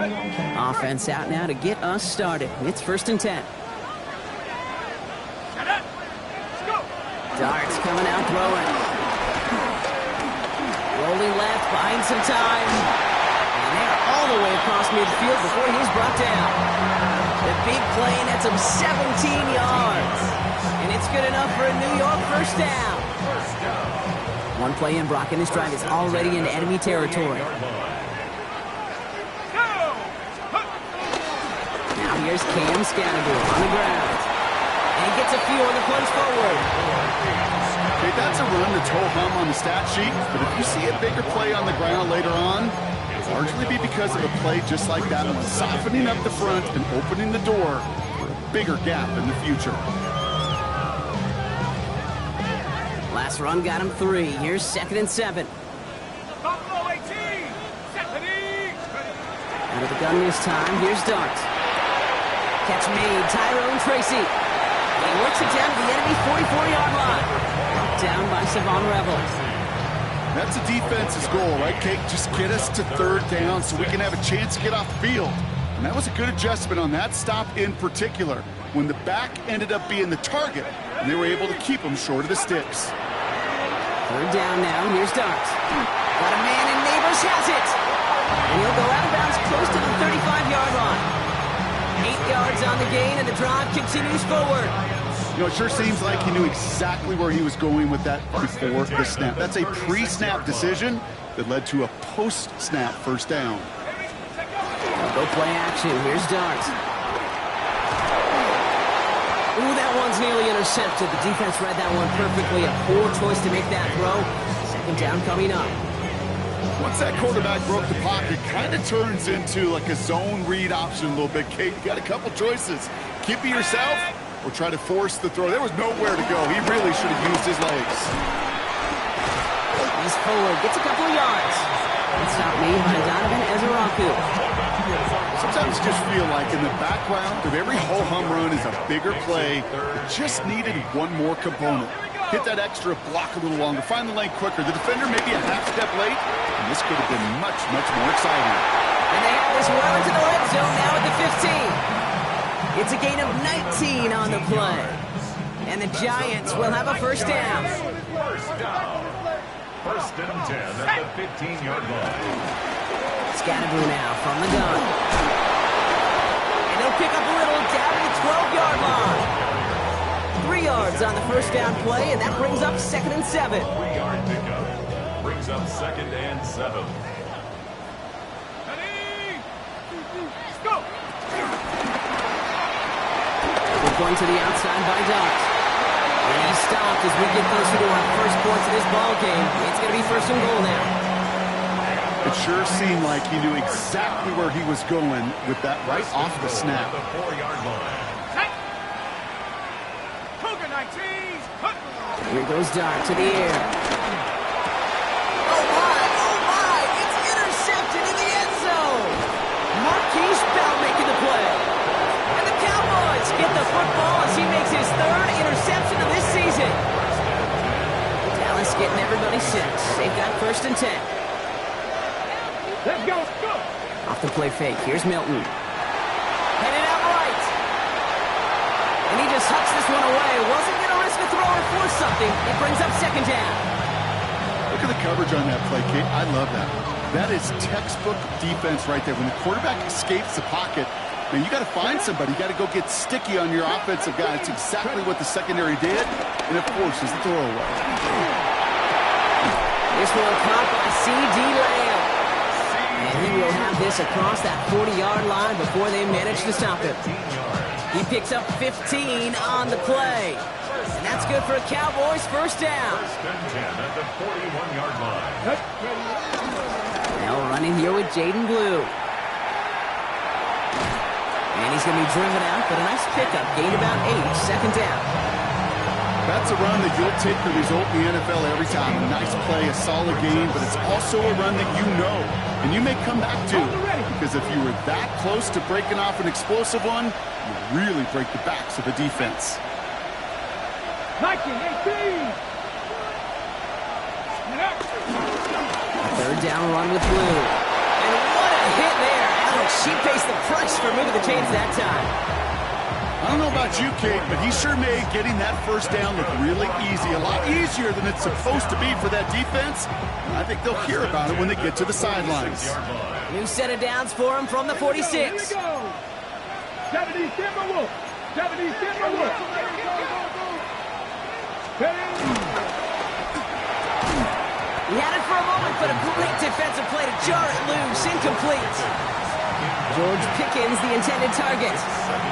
Offense out now to get us started. It's 1st and 10. Darts coming out throwing. Rolling left, buying some time. And they're all the way across midfield before he's brought down. The big play nets him 17 yards. And it's good enough for a New York 1st down. One play in, Brock, and this drive is already into enemy territory. Now here's Cam Scannable on the ground. And he gets a few on the punch forward. Okay, that's a run that's ho-hum on the stat sheet, but if you see a bigger play on the ground later on, it'll largely be because of a play just like that one, softening up the front and opening the door for a bigger gap in the future. Last run got him 3. Here's 2nd and 7. Out of the gun this time. Here's Dart. Catch made. Tyrone Tracy. He works it down to the enemy 44-yard line. Knocked down by Savon Rebel. That's the defense's goal, right, Kate? Just get us to 3rd down so we can have a chance to get off the field. And that was a good adjustment on that stop in particular, when the back ended up being the target, and they were able to keep him short of the sticks. 3rd down now. Here's Dart. Got a man, and Neighbors has it. And he'll go out of bounds close to the 35-yard line. 8 yards on the gain, and the drive continues forward. You know, it sure seems like he knew exactly where he was going with that before the snap. That's a pre-snap decision that led to a post-snap 1st down. Go play action. Here's Dart. Ooh, that one's nearly intercepted. The defense read that one perfectly. A poor choice to make that throw. 2nd down coming up. Once that quarterback broke the pocket, kind of turns into like a zone read option a little bit, Kate. You got a couple choices. Keep it yourself or try to force the throw. There was nowhere to go. He really should have used his legs. He's forward. Gets a couple of yards. It's not made by Donovan Ezeraku. Sometimes you just feel like in the background of every ho-hum run is a bigger play that just needed one more component. Hit that extra block a little longer. Find the lane quicker. The defender may be a half step late, and this could have been much, much more exciting. And they have this well into the red zone now at the 15. It's a gain of 19 on the play. And the Giants will have a 1st down. 1st and 10 at the 15-yard line. Scannable now from the gun. And he'll pick up a little down to the 12-yard line. 3 yards on the 1st down play, and that brings up 2nd and 7. 3-yard pickup brings up 2nd and 7. We're going to the outside by Dart. And he's stopped as we get closer to our first points of this ball game. It's going to be 1st and goal now. It sure seemed like he knew exactly where he was going with that right off the snap. The 4-yard line. Here goes Dart to the air. Oh my, it's intercepted in the end zone. Marquise Bell making the play. And the Cowboys get the football as he makes his 3rd interception of this season. Dallas getting everybody 6. They've got 1st and 10. Let's go. Off the play fake. Here's Milton. Headed out right. And he just hucks this one away. Wasn't going to risk a throw or force something. It brings up 2nd down. Look at the coverage on that play, Kate. I love that. That is textbook defense right there. When the quarterback escapes the pocket, man, you got to find somebody. You got to go get sticky on your offensive guy. It's exactly what the secondary did, and of course, is the throwaway. This one caught by C.D. Lamb. And he will have this across that 40-yard line before they manage to stop him. He picks up 15 on the play. And that's good for a Cowboys 1st down. 1st and 10 at the 41-yard line. Now running here with Jaden Blue. And he's going to be driven out, but a nice pickup. Gain about 8, 2nd down. That's a run that you'll take the result in the NFL every time. A nice play, a solid game, but it's also a run that you know and you may come back to. Because if you were that close to breaking off an explosive one, you really break the backs of the defense. 19, 18. A 3rd down run with Blue. And what a hit there. Alex, she for moving the chains that time. I don't know about you, Kate, but he sure made getting that first down look really easy. A lot easier than it's supposed to be for that defense. I think they'll hear about it when they get to the sidelines. New set of downs for him from the 46. Here we go. 70 Timberwolves. 70 Timberwolves. He had it for a moment, but a great defensive play to jar it loose. Incomplete. George Pickens, the intended target.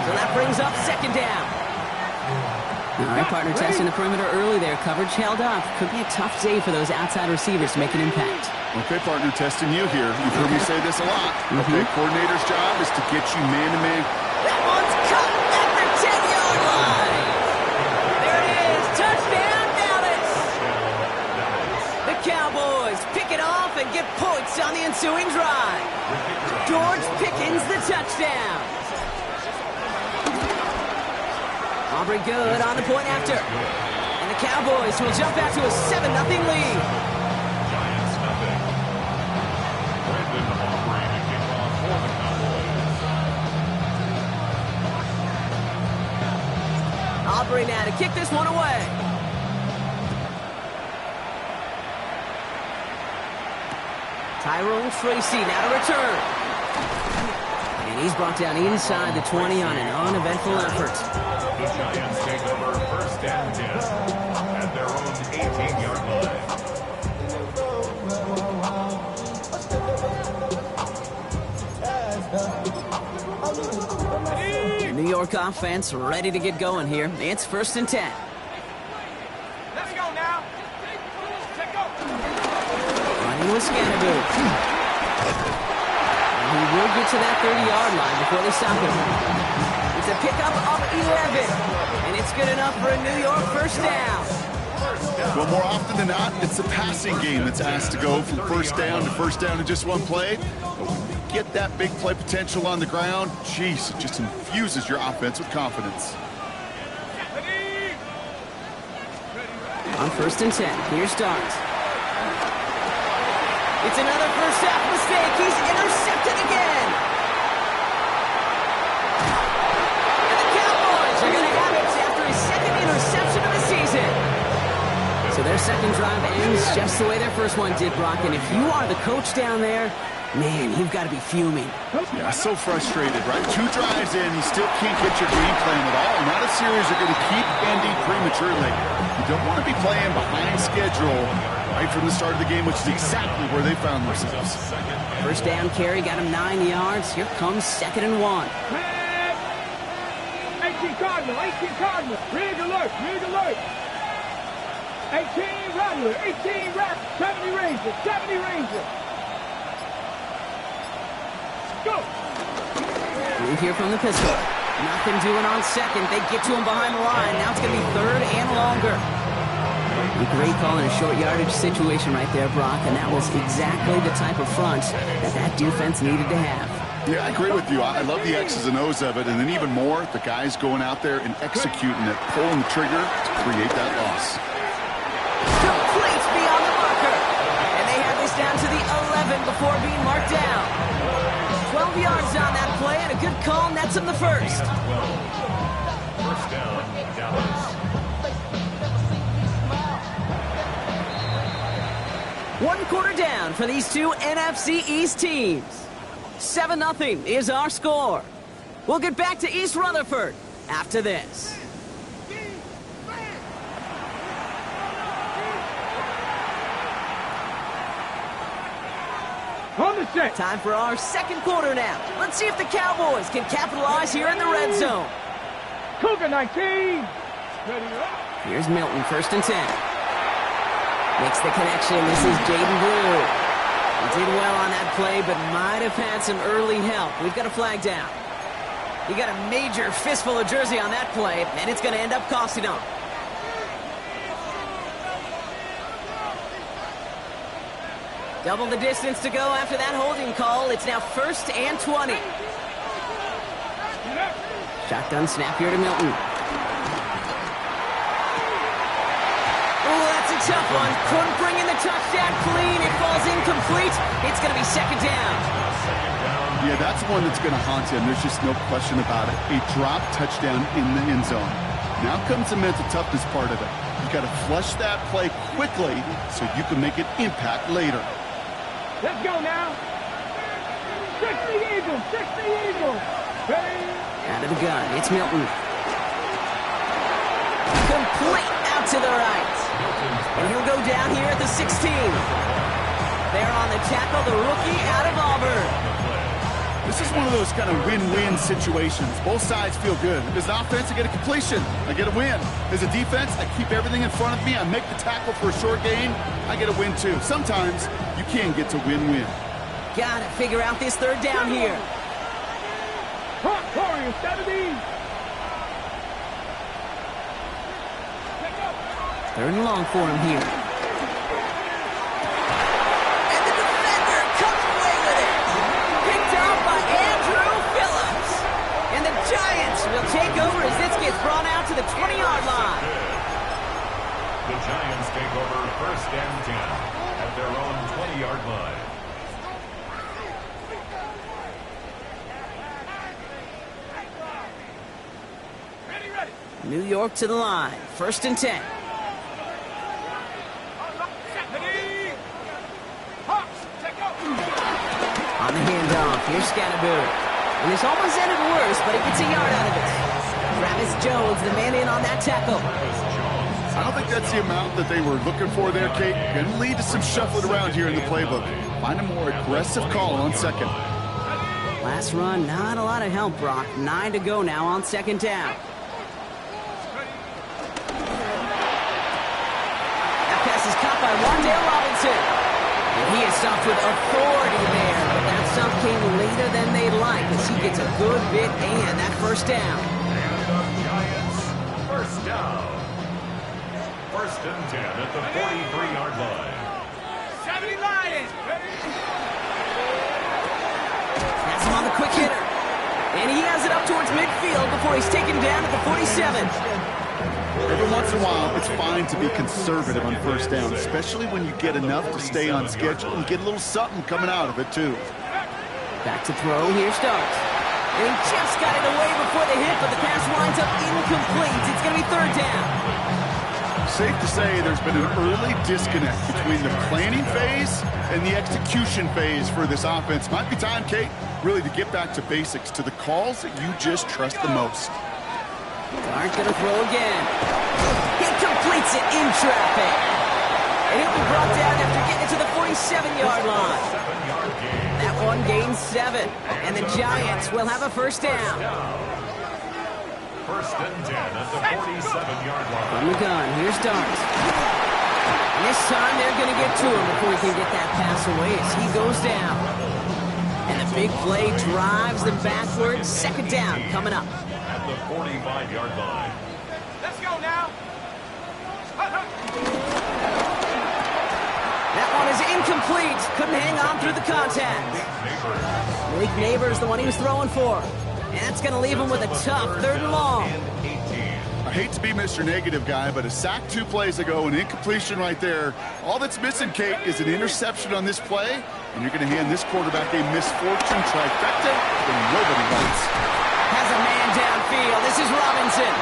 So that brings up second down. All right, partner testing the perimeter early there. Coverage held up. Could be a tough day for those outside receivers to make an impact. Okay, partner, testing you here. You've heard me say this a lot. Okay, coordinator's job is to get you man-to-man. That one's cut at the 10-yard line. There it is. Touchdown, Dallas. The Cowboys pick it off and get points on the ensuing drive. George Pickens, the touchdown. Aubrey good on the point after. And the Cowboys will jump out to a 7-0 lead. Giants nothing. Brandon Aubrey to kick off for the Cowboys. Aubrey now to kick this one away. Tyrone Tracy now to return. And he's brought down inside the 20 on an uneventful effort. The Giants take over first and 10 at their own 18-yard line. New York offense ready to get going here. It's first and 10. Let's go now. Check go. Running with Scannaboo. He will get to that 30-yard line before they stop him. It's a pickup of 11, and it's good enough for a New York first down. Well, more often than not, it's the passing game that's asked to go from first down in just one play. But when you get that big play potential on the ground, geez, it just infuses your offense with confidence. On first and 10, here's Dart. It's another first half mistake. He's intercepted again. And the Cowboys are going to have it after his second interception of the season. So their second drive ends just the way their first one did, Brock. And if you are the coach down there, man, you've got to be fuming. Yeah, so frustrated, right? 2 drives in, you still can't get your game plan at all. Not a series you're going to keep ending prematurely. You don't want to be playing behind schedule right from the start of the game, which is exactly where they found themselves. First down carry got him 9 yards. Here comes second and 1. 18 Cardinal, 18 Cardinal. Rig alert, rig alert. 18 Rattler, 18 Rattler. 70 Ranger, 70 Ranger. Go. Move here from the pistol. Nothing doing on second. They get to him behind the line. Now it's going to be third and longer. A great call in a short yardage situation right there, Brock, and that was exactly the type of front that defense needed to have. Yeah, I agree with you. I love the X's and O's of it, and then even more, the guys going out there and executing it, pulling the trigger to create that loss. Complete beyond the marker. And they have this down to the 11 before being marked down. 12 yards on that play, and a good call nets him the first. First down, Dallas. 1 quarter down for these two NFC East teams. 7-0 is our score. We'll get back to East Rutherford after this. On the set. Time for our second quarter now. Let's see if the Cowboys can capitalize here in the red zone. Cougar 19. Ready up. Here's Milton, first and 10. Makes the connection. This is Jaden Blue. He did well on that play, but might have had some early help. We've got a flag down. He got a major fistful of jersey on that play, and it's going to end up costing him. Double the distance to go after that holding call. It's now first and 20. Shotgun snap here to Milton. Oh, that's a tough one. Couldn't bring in the touchdown clean. It falls incomplete. It's going to be second down. Second down Yeah, that's one that's going to haunt him. There's just no question about it. A drop touchdown in the end zone. Now comes the mental toughness part of it. You got to flush that play quickly so you can make an impact later. Let's go now. 60 Eagles, 60 Eagles. Ready? Out of the gun, it's Milton. Complete out to the right. And he'll go down here at the 16. There on the tackle, the rookie out of Auburn. This is one of those kind of win-win situations. Both sides feel good. As an offense, I get a completion. I get a win. As a defense, I keep everything in front of me. I make the tackle for a short gain. I get a win, too. Sometimes you can get to win-win. Gotta figure out this third down here. Warriors, 70. Third and long for him here. And the defender comes away with it. Picked off by Andrew Phillips. And the Giants will take over as this gets brought out to the 20-yard line. The Giants take over first and 10 at their own 20-yard line. New York to the line. First and 10. On the handoff, here's Scatterberry. And this almost ended worse, but he gets a yard out of it. Travis Jones, the man in on that tackle. I don't think that's the amount that they were looking for there, Kate. Going to lead to some shuffling around here in the playbook. Find a more aggressive call on second. Last run, not a lot of help, Brock. 9 to go now on second down. That pass is caught by Wandale Robinson. And he is stopped with authority there, but that stop came later than they'd like as he gets a good bit and that first down. And the Giants first down. First and 10 at the 43-yard line. 70 Lions. That's him on the quick hitter. And he has it up towards midfield before he's taken down at the 47. Every once in a while, it's fine to be conservative on first down, especially when you get enough to stay on schedule and get a little something coming out of it, too. Back to throw. Here starts. And he just got it away before the hit, but the pass winds up incomplete. It's going to be third down. Safe to say there's been an early disconnect between the planning phase and the execution phase for this offense. Might be time, Kate, really to get back to basics, to the calls that you just trust the most. Dart going to throw again. He completes it in traffic. And he'll be brought down after getting it to the 47-yard line. That one gains 7. And the Giants will have a first down. First and 10 at the 47-yard line. From the gun, here's Dart. And this time they're going to get to him before he can get that pass away as he goes down. And the big play drives them backwards. Second down coming up. At the 45-yard line. Let's go now. That one is incomplete. Couldn't hang on through the contact. Malik Neighbors, the one he was throwing for. And that's going to leave him with a tough third and long. I hate to be Mr. Negative guy, but a sack 2 plays ago, an incompletion right there. All that's missing, Kate, is an interception on this play, and you're going to hand this quarterback a misfortune trifecta that nobody wants. Has a man downfield. This is Robinson.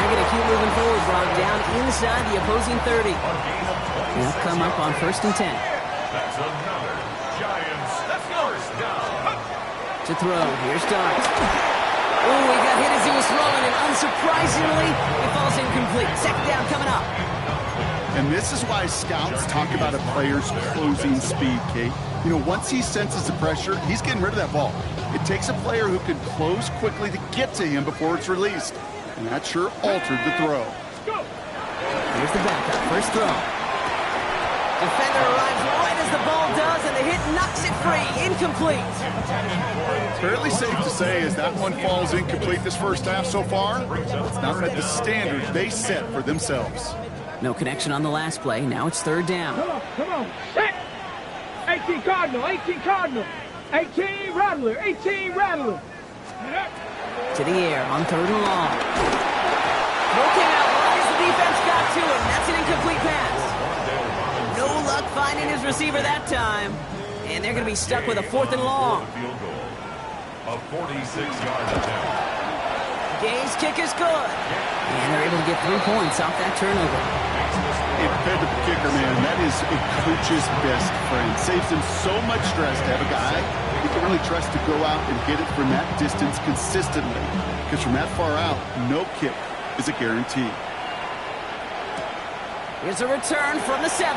They're going to keep moving forward, Brock, down inside the opposing 30. They'll come up on first and 10. That's another Giants first down. To throw. Here's Dart. Oh, he got hit as he was throwing, and unsurprisingly, it falls incomplete. Second down coming up. And this is why scouts talk about a player's closing speed, Kate. You know, once he senses the pressure, he's getting rid of that ball. It takes a player who can close quickly to get to him before it's released. And that sure altered the throw. Here's the backup. First throw. Defender arrives right as the ball does, and the hit knocks it free. Incomplete. Fairly safe to say as that one falls incomplete this first half so far, it's not met the standards they set for themselves. No connection on the last play. Now it's third down. Come on. Set. 18 Cardinal, 18 Cardinal. 18 Rattler, 18 Rattler. To the air on third and long. No came out long as the defense got to him. That's an incomplete pass. No luck finding his receiver that time. And they're going to be stuck with a 4th and long. Field goal. A 46-yard attempt. Gay's kick is good. And they're able to get 3 points off that turnover. Compared to the kicker, man, that is a coach's best friend. Saves him so much stress to have a guy he can really trust to go out and get it from that distance consistently. Because from that far out, no kick is a guarantee. Here's a return from the 7.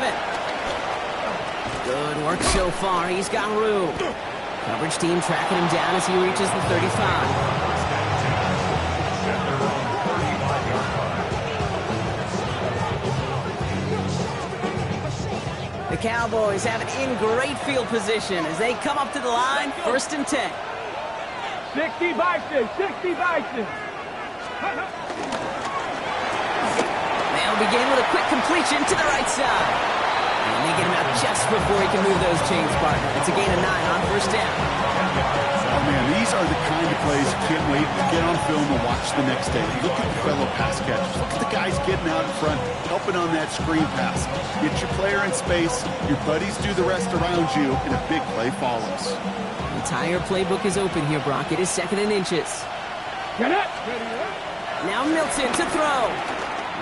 Good work so far. He's got room. Coverage team tracking him down as he reaches the 35. The Cowboys have it in great field position as they come up to the line, 1st and 10. 60 Bison, 60 Bison. They'll begin with a quick completion to the right side. And they get him out just before he can move those chains, partner. It's a gain of 9 on 1st down. Oh, man, these are the kind of plays you can't wait to get on film and watch the next day. Look at the fellow pass catchers. Look at the guys getting out in front, helping on that screen pass. Get your player in space, your buddies do the rest around you, and a big play follows. The entire playbook is open here, Brock. It is 2nd and inches. Get it. Now Milton to throw.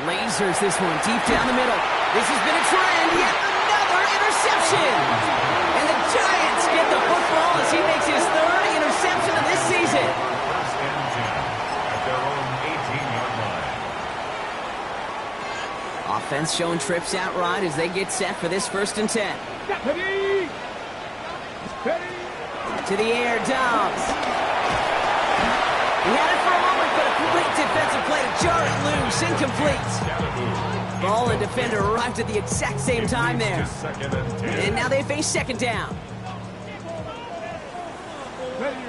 Lasers this one deep down the middle. This has been a trend. Yet another interception. And the Giants get the football as he makes his 3rd interception of this season. 1st and 10 at their own 18-yard line. Offense showing trips out right as they get set for this 1st and 10. Ready. Ready. To the air, Dobbs. He had it for a moment, but a great defensive play to jar it loose. Incomplete. Ball and defender arrived at the exact same time there. And now they face 2nd down. Ready.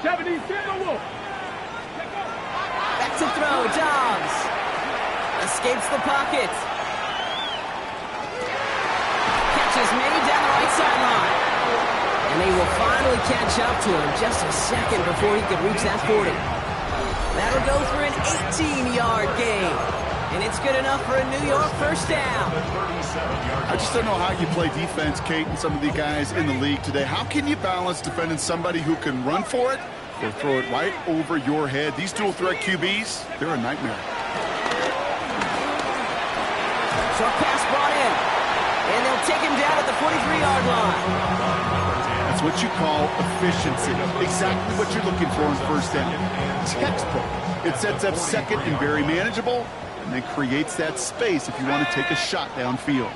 70 Wolf. Back to throw, Dobbs. Escapes the pocket. Catch is made down the right sideline. And they will finally catch up to him just a second before he could reach that 40. That'll go for an 18-yard gain. And it's good enough for a New York 1st down. I just don't know how you play defense, Kate, and some of the guys in the league today. How can you balance defending somebody who can run for it or throw it right over your head? These dual threat QBs, they're a nightmare. Short pass brought in. And they'll take him down at the 43-yard line. That's what you call efficiency. Exactly what you're looking for in 1st down. Textbook. It sets up 2nd and very manageable, and then creates that space if you want to take a shot downfield.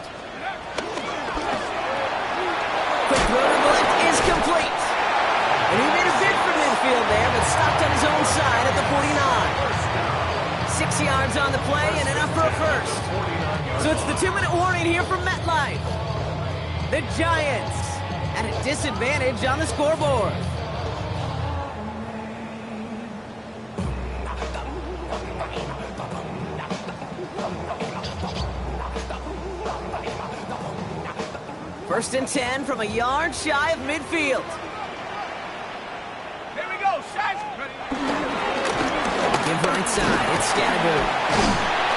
Quick throw to the left is complete. And he made a bid for midfield there, but stopped on his own side at the 49. 6 yards on the play and enough for a 1st. So it's the 2-minute warning here from MetLife. The Giants at a disadvantage on the scoreboard. First and 10 from a yard shy of midfield. Here we go, Sash. Give right side, it's Scattergood.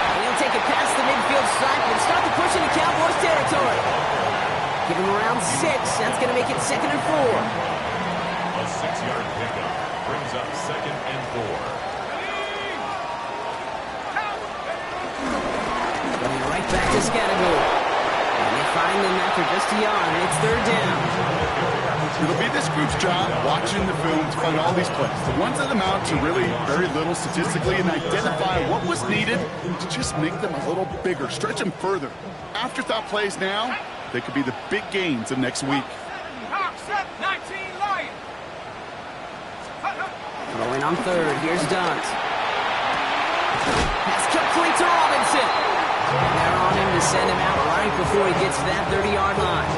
And he'll take it past the midfield stripe and start the push into Cowboys territory. Give him around 6, that's going to make it 2nd and 4. A 6-yard pickup brings up 2nd and 4. Going right back to Scattergood. And they find him after just a yard, and it's 3rd down. It'll be this group's job watching the film to find all these plays. The ones that amount to really very little statistically and identify what was needed to just make them a little bigger, stretch them further. Afterthought plays now, they could be the big gains of next week. 19 Lions. Rolling on 3rd, here's Dunt. Pass complete to Robinson. And they're on him to send him out right before he gets to that 30-yard line.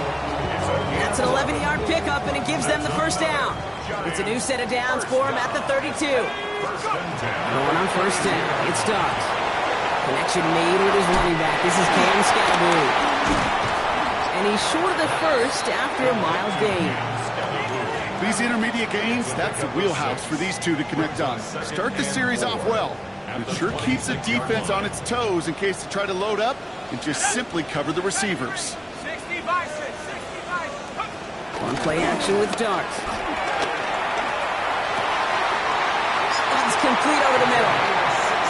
That's an 11-yard pickup, and it gives them the 1st down. It's a new set of downs for him at the 32. Going on 1st down, it's Dunt. Connection made with his running back. This is Cam Scattergood. And he's short of the 1st after a mile gain. These intermediate gains, that's the wheelhouse for these two to connect on. Start the series off well. It sure keeps the defense on its toes in case they try to load up and just simply cover the receivers. 60 Bison, 60 Bison. On play action with Dart. It's complete over the middle.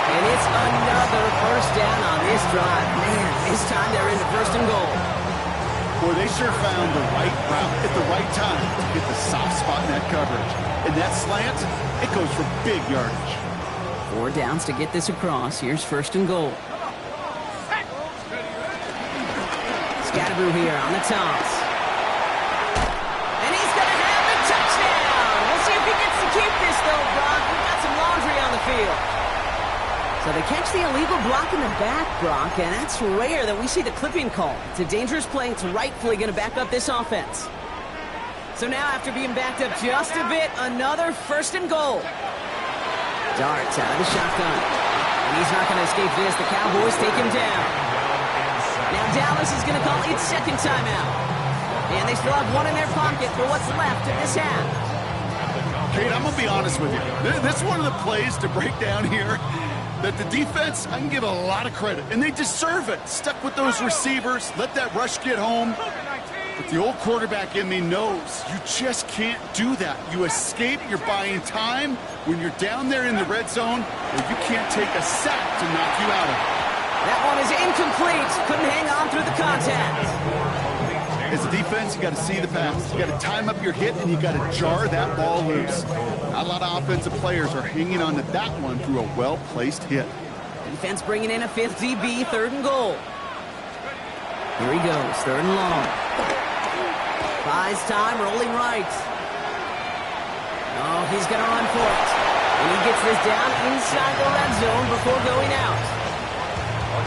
And it's another first down on this drive. Man, this time they're into first and goal. Boy, they sure found the right route at the right time to get the soft spot in that coverage. And that slant, it goes for big yardage. 4 downs to get this across. Here's first and goal. Scatterboo here on the toss. And he's going to have the touchdown. We'll see if he gets to keep this, though, Brock. We've got some laundry on the field. So they catch the illegal block in the back, Brock, and that's rare that we see the clipping call. It's a dangerous play. It's rightfully going to back up this offense. So now, after being backed up just a bit, another first and goal. Darts out of the shotgun. And he's not going to escape this. The Cowboys take him down. Now Dallas is going to call its second timeout. And they still have one in their pocket for what's left of this half. Kate, I'm going to be honest with you. This is one of the plays to break down here that the defense, I can give a lot of credit, and they deserve it. Stuck with those receivers, let that rush get home. But the old quarterback in me knows you just can't do that. You escape, you're buying time. When you're down there in the red zone, well, you can't take a sack to knock you out of it. That one is incomplete. Couldn't hang on through the contact. As a defense, you got to see the pass. You got to time up your hit, and you got to jar that ball loose. Not a lot of offensive players are hanging on to that one through a well-placed hit. Defense bringing in a 5th DB, 3rd and goal. Here he goes, 3rd and long. Buys time, rolling right. Oh, he's going to run for it. And he gets this down inside the red zone before going out.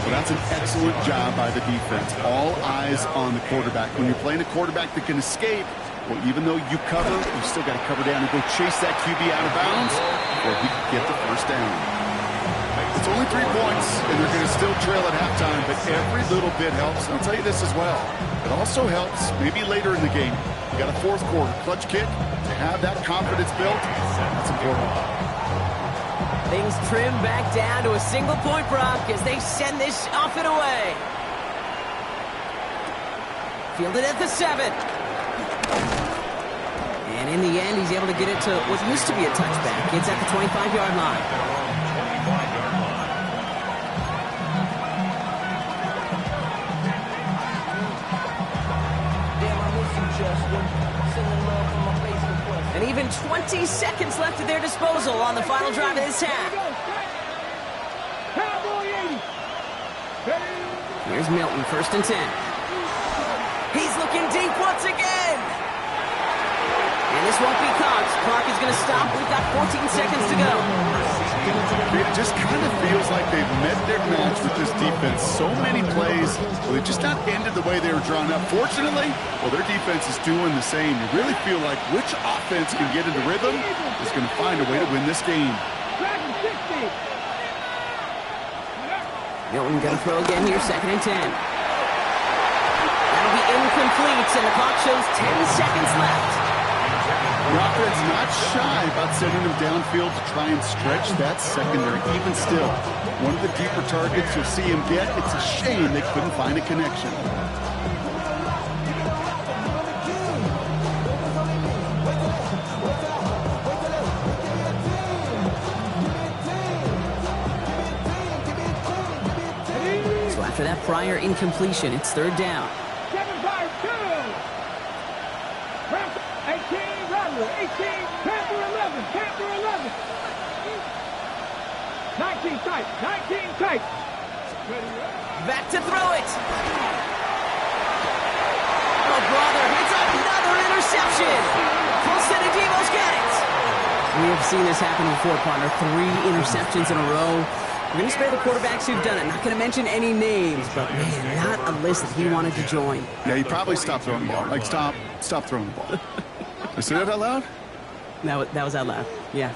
Well, that's an excellent job by the defense. All eyes on the quarterback. When you're playing a quarterback that can escape, well, even though you cover, you still got to cover down and go chase that QB out of bounds before he can get the first down. It's only 3 points, and they're going to still trail at halftime, but every little bit helps. And I'll tell you this as well. It also helps maybe later in the game. You got a 4th quarter clutch kick. To have that confidence built, that's important. Things trim back down to a single point, Brock, as they send this off and away. Fielded at the 7. And in the end, he's able to get it to what used to be a touchback. It's at the 25-yard line. And even 20 seconds left at their disposal on the final drive of this half. Here's Milton, 1st and 10. He's looking deep once again. And this won't be caught. Clock is going to stop. We've got 14 seconds to go. It just kind of feels like they've met their match with this defense. So many plays, well, they've just not ended the way they were drawn up. Fortunately, well, their defense is doing the same. You really feel like which offense can get into rhythm is going to find a way to win this game. Milton going to throw again here, 2nd and 10. That'll be incomplete, and the clock shows 10 seconds left. The offense not shy about sending them downfield to try and stretch that secondary. Even still, one of the deeper targets you'll see him get. It's a shame they couldn't find a connection. So after that prior incompletion, it's 3rd down. 18, Panther 11, Panther 11. 19 tight, 19 tight. Back to throw it. Oh, brother, it's another interception. Colson Devo's got it. We have seen this happen before, partner. 3 interceptions in a row. We're going to spare the quarterbacks who've done it. Not going to mention any names, but, man, not a list that he wanted to join. Yeah, he probably stopped throwing the ball. Like, stop throwing the ball. I say that out loud? That was out loud, yeah.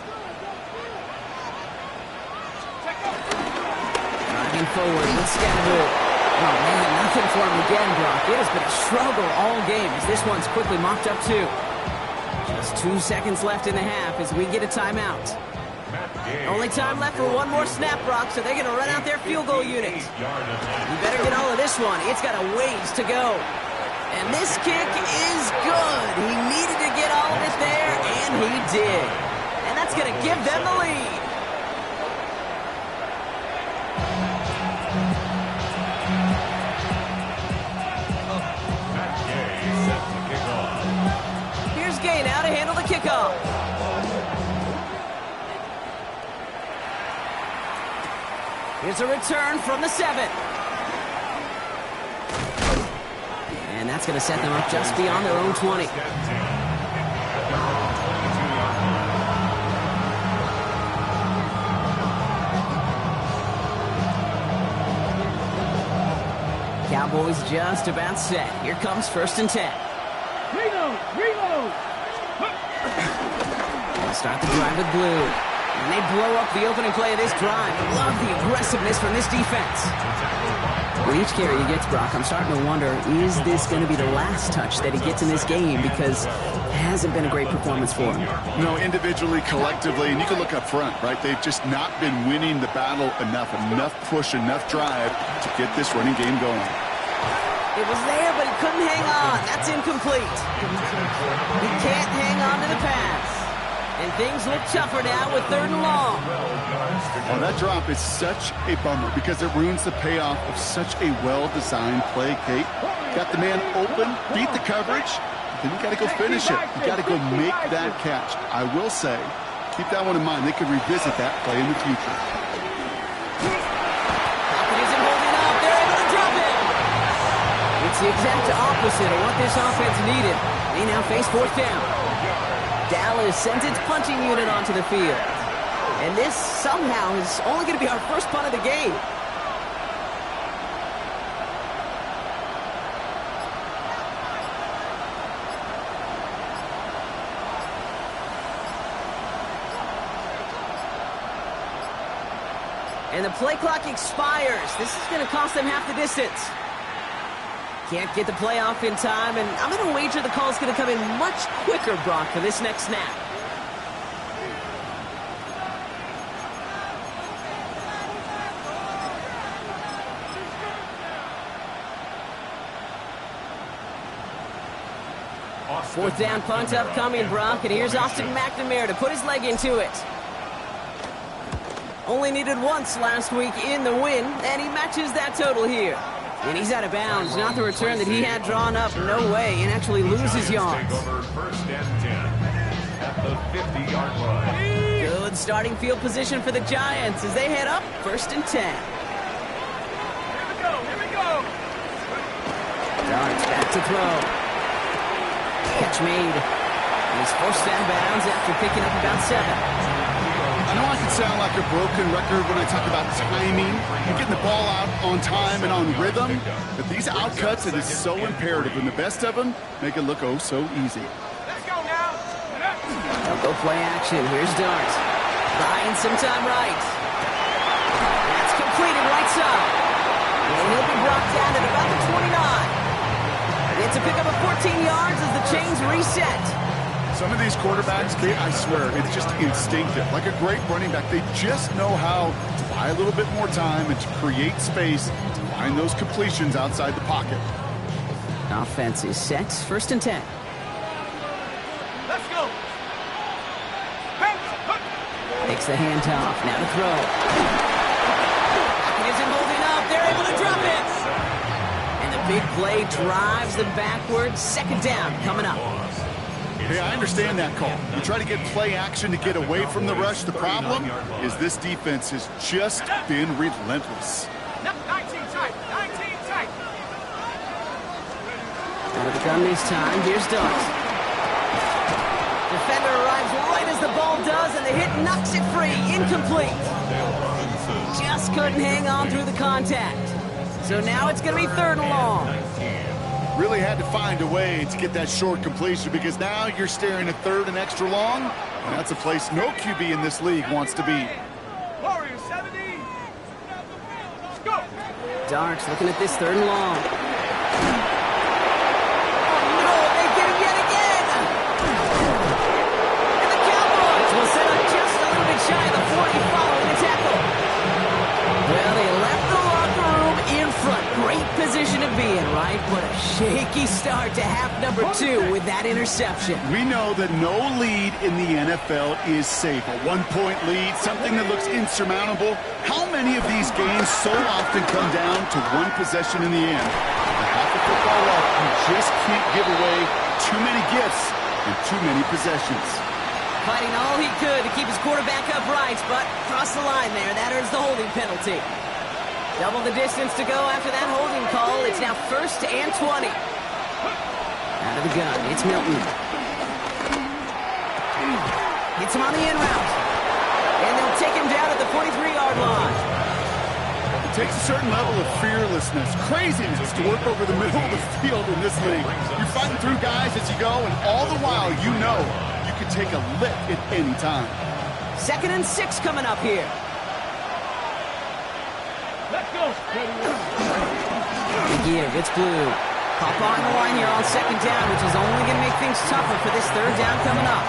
Driving forward with Scatterboo. Oh, man, nothing for him again, Brock. It has been a struggle all game as this one's quickly mopped up, too. Just 2 seconds left in the half as we get a timeout. Only time left for one more snap, Brock, so they're going to run out their field goal unit. You better get all of this one. It's got a ways to go. And this kick is good. He needed to get all of it there, and he did. And that's going to give them the lead. Here's Gay now to handle the kickoff. Here's a return from the 7. And that's going to set them up just beyond their own 20. Cowboys just about set. Here comes 1st and 10. Reload! They'll start the drive with blue. And they blow up the opening play of this drive. Love the aggressiveness from this defense. With each carry he gets, Brock, I'm starting to wonder, is this going to be the last touch that he gets in this game? Because it hasn't been a great performance for him. No, individually, collectively, and you can look up front, right? They've just not been winning the battle enough push, enough drive to get this running game going. It was there, but he couldn't hang on. That's incomplete. He can't hang on to the pass. And things look tougher now with 3rd and long. Oh, that drop is such a bummer because it ruins the payoff of such a well-designed play, Kate. Got the man open, beat the coverage, then you got to go finish it. You got to go make that catch. I will say, keep that one in mind. They could revisit that play in the future. Pocket isn't holding up. They're able to drop it. It's the exact opposite of what this offense needed. They now face 4th down. Dallas sends its punching unit onto the field. And this somehow is only going to be our first punt of the game. And the play clock expires. This is going to cost them half the distance. Can't get the play off in time, and I'm going to wager the call is going to come in much quicker, Brock, for this next snap. Fourth down punt upcoming, Brock, and here's Austin McNamara to put his leg into it. Only needed once last week in the win, and he matches that total here. And he's out of bounds. Not the return that he had drawn up. No way. And actually loses yards. First and 10 at the 50-yard line. Good starting field position for the Giants as they head up 1st and 10. Here we go. Darts back to throw. Catch made. He's forced out of bounds after picking up about 7. I know I can sound like a broken record when I talk about timing and getting the ball out on time and on rhythm, but these outcuts, it is so imperative, and the best of them make it look oh so easy. Let's go now. They'll go play action. Here's Darts. Buying some time right. That's completed right side. And he'll be brought down at about the 29. It's a pickup of 14 yards as the chains reset. Some of these quarterbacks, I swear, it's just instinctive. Like a great running back, they just know how to buy a little bit more time and to create space to find those completions outside the pocket. Offense is set. 1st and 10. Let's go. Takes the handoff. Now to throw. Pocket isn't holding up. They're able to drop it. And the big play drives them backwards. 2nd down coming up. Hey, I understand that call. You try to get play action to get away from the rush. The problem is this defense has just been relentless. 19 tight. Out of the gun this time. Here's Darts. Defender arrives right as the ball does, and the hit knocks it free. Incomplete. Just couldn't hang on through the contact. So now it's going to be 3rd and long. Really had to find a way to get that short completion because now you're staring at 3rd and extra long, and that's a place no QB in this league wants to be. Warriors 70. Let's go. Darts looking at this 3rd and long. Oh, no, they get him yet again. And the Cowboys will set up just a little bit shy of the 40 following the tackle. Well, they left the locker room in front. Great position to be in, right? What a shake Shaky start to half number 2 with that interception. We know that no lead in the NFL is safe. A one-point lead, something that looks insurmountable. How many of these games so often come down to one possession in the end? To half the football up, you just can't give away too many gifts and too many possessions. Fighting all he could to keep his quarterback upright, but across the line there, that earns the holding penalty. Double the distance to go after that holding call. It's now 1st and 20. Out of the gun, it's Milton. Hits him on the in route. And they'll take him down at the 43-yard line. It takes a certain level of fearlessness, craziness to work over the middle of the field in this league. You're fighting through guys as you go, and all the while you know you can take a lick at any time. 2nd and 6 coming up here. Let's go. The gear gets blue. Pop on the line here on 2nd down, which is only going to make things tougher for this 3rd down coming up.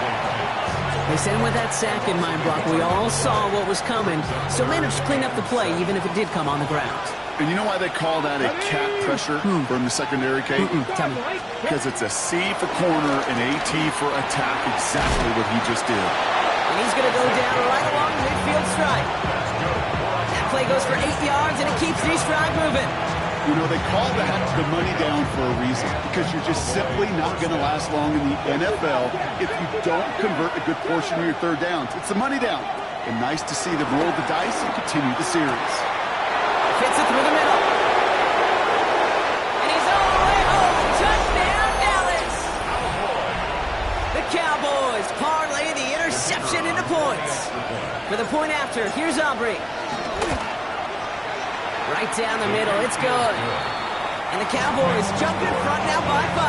They sent him with that sack in mind, Brock. We all saw what was coming, so managed to clean up the play, even if it did come on the ground. And you know why they call that a cat pressure from the secondary, Kate? Tell me. Because it's a C for corner and a T for attack, exactly what he just did. And he's going to go down right along the midfield stripe. That play goes for 8 yards, and it keeps these drive moving. You know, they call that the money down for a reason, because you're just simply not going to last long in the NFL if you don't convert a good portion of your 3rd downs. It's the money down. And nice to see them roll the dice and continue the series. Fits it through the middle. And he's all the way home. Touchdown, Dallas. The Cowboys parlay the interception into points. For the point after, here's Aubrey. Right down the middle, it's good. And the Cowboys jump in front now by 5.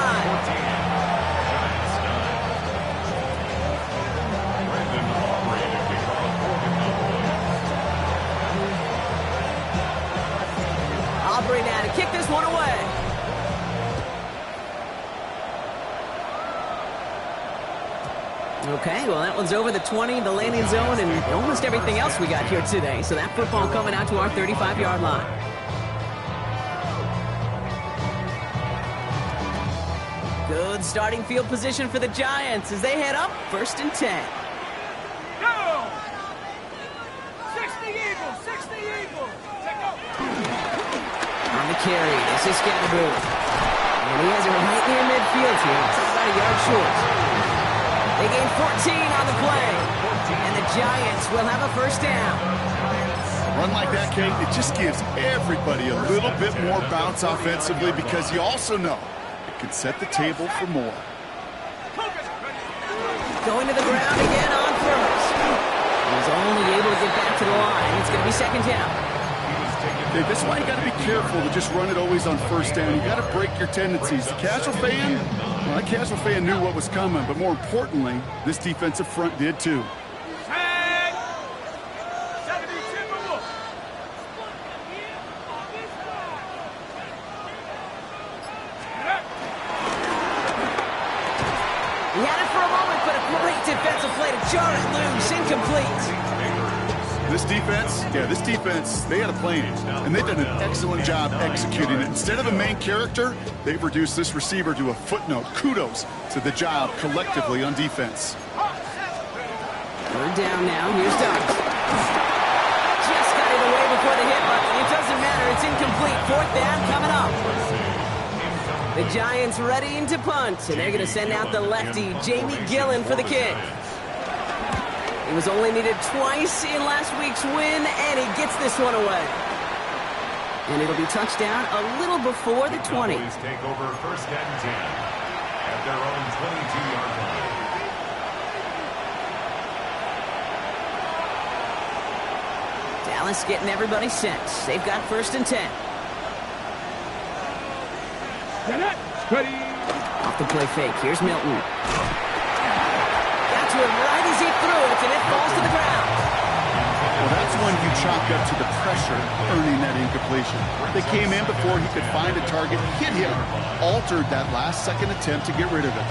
Aubrey now to kick this one away. Okay, well, that one's over the 20, the landing zone, and almost everything else we got here today. So that football coming out to our 35-yard line. Good starting field position for the Giants as they head up 1st and 10. Go! 60 Eagles, 60 Eagles. Take off. On the carry, this is Scatterboo. And he has it right near midfield here. It's about a yard short. They gain 14 on the play. And the Giants will have a 1st down. Run like that, Kate, it just gives everybody a little bit more bounce offensively, because you also know it can set the table for more. Going to the ground again on 1st. He's only able to get back to the line. It's going to be 2nd down. Okay, this is why you got to be careful to just run it always on 1st down. You got to break your tendencies. The casual fan, well, that casual fan knew what was coming, but more importantly, this defensive front did too. Tag. 72 more. He had it for a moment, but a great defensive play to jar it loose. Incomplete. This defense, they had a plan, and they've done an excellent job executing it. Instead of a main character, they've reduced this receiver to a footnote. Kudos to the job collectively on defense. 3rd down now. Here's Dobbs. Just got it away before the hit button. It doesn't matter. It's incomplete. 4th down coming up. The Giants readying to punt, and they're going to send out the lefty, Jamie Gillen, for the kick. He was only needed twice in last week's win, and he gets this one away. And it'll be touchdown a little before the 20. Cowboys take over 1st and 10 at their own 22-yard line. Dallas getting everybody set. They've got 1st and 10. Ready. Off the play fake. Here's Milton. Got to him right as he threw it, and it falls to the ground. Well, that's when you chalk up to the pressure earning that incompletion. They came in before he could find a target, hit him, altered that last-second attempt to get rid of it.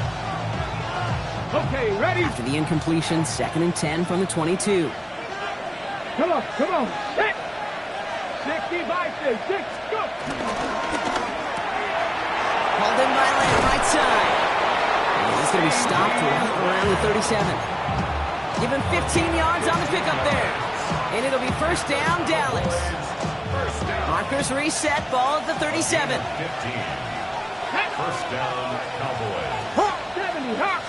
Okay, ready. After the incompletion, 2nd and 10 from the 22. Come on. Set. 65, 6, go. Hauled in by Lamb, right side. And he's going to be stopped right around the 37. Give him 15 yards on the pickup there. And it'll be first down, Dallas. Markers reset, ball at the 37. 15. First down, Cowboys. 70, hop.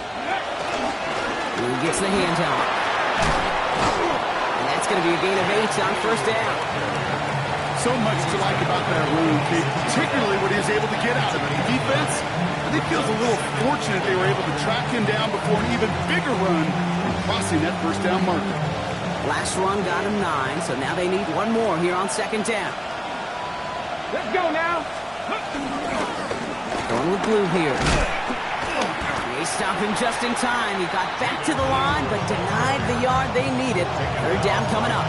He gets the handoff. And that's going to be a gain of 8 on first down. So much to like about that run, Kate, particularly what he was able to get out of it. The defense, I think, feels a little fortunate they were able to track him down before an even bigger run and crossing that first down marker. Last run got him 9, so now they need one more here on second down. Let's go now. Going with blue here. They stop him just in time. He got back to the line, but denied the yard they needed. Third down coming up.